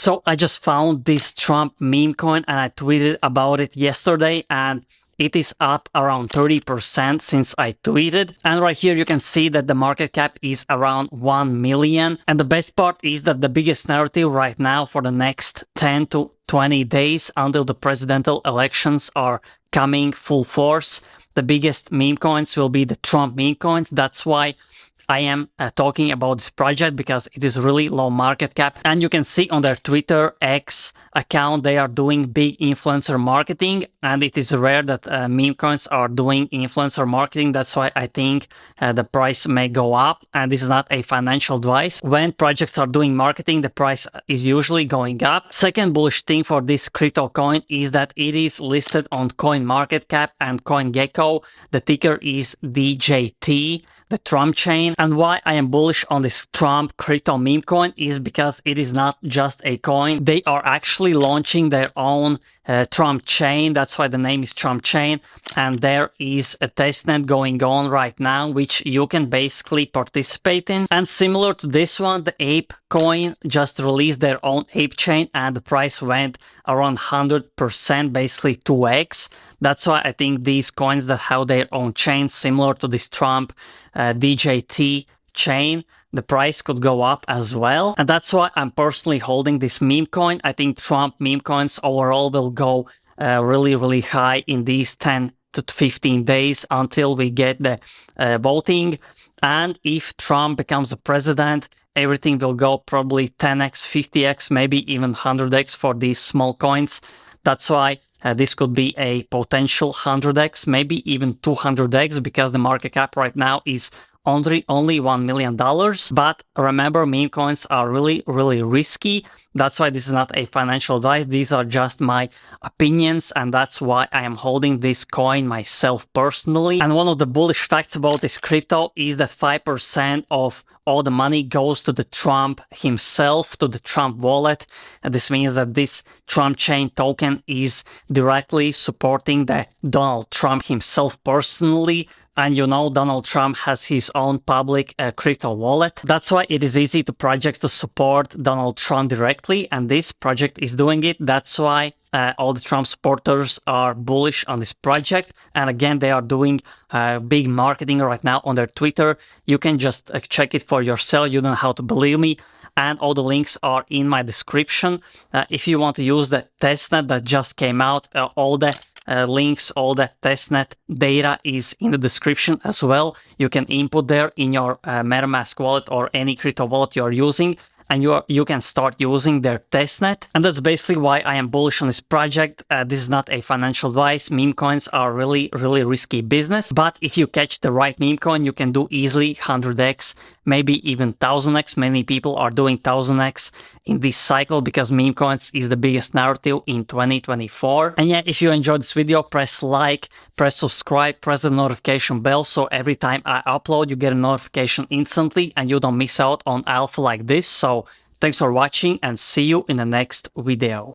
So I just found this Trump meme coin and I tweeted about it yesterday, and it is up around 30% since I tweeted. And right here you can see that the market cap is around 1 million. And the best part is that the biggest narrative right now for the next 10 to 20 days until the presidential elections are coming full force, the biggest meme coins will be the Trump meme coins. That's why I am talking about this project, because it is really low market cap. And you can see on their Twitter X account, they are doing big influencer marketing. And it is rare that meme coins are doing influencer marketing. That's why I think the price may go up. And this is not a financial advice. When projects are doing marketing, the price is usually going up. Second bullish thing for this crypto coin is that it is listed on CoinMarketCap and CoinGecko. The ticker is DJT. The TrumpChain. And why I am bullish on this Trump crypto meme coin is because it is not just a coin. They are actually launching their own TrumpChain. That's why the name is TrumpChain. And there is a testnet going on right now, which you can basically participate in. And similar to this one, the Ape coin just released their own Ape chain, and the price went around 100%, basically 2x. That's why I think these coins that have their own chain, similar to this Trump DJT chain, the price could go up as well. And that's why I'm personally holding this meme coin. I think Trump meme coins overall will go really high in these 10 to 15 days until we get the voting. And if Trump becomes the president, everything will go probably 10x, 50x, maybe even 100x for these small coins. That's why this could be a potential 100x, maybe even 200x, because the market cap right now is only $1 million. But remember, meme coins are really risky. That's why this is not a financial advice. These are just my opinions, and that's why I am holding this coin myself personally. And one of the bullish facts about this crypto is that 5% of all the money goes to the Trump himself, to the Trump wallet. And this means that this TrumpChain token is directly supporting the Donald Trump himself personally. And you know, Donald Trump has his own public crypto wallet. That's why it is easy to projects to support Donald Trump directly, and this project is doing it. That's why all the Trump supporters are bullish on this project. And again, they are doing big marketing right now on their Twitter. You can just check it for yourself. You don't have to believe me. And all the links are in my description. If you want to use the testnet that just came out, all the links, all the testnet data is in the description as well. You can input there in your MetaMask wallet or any crypto wallet you are using, and you can start using their testnet. And that's basically why I am bullish on this project. This is not a financial advice. Meme coins are really risky business. But if you catch the right meme coin, you can do easily 100x, maybe even 1000x. Many people are doing 1000x in this cycle because meme coins is the biggest narrative in 2024. And yeah, if you enjoyed this video, press like, press subscribe, press the notification bell, so every time I upload, you get a notification instantly and you don't miss out on alpha like this. So thanks for watching, and see you in the next video.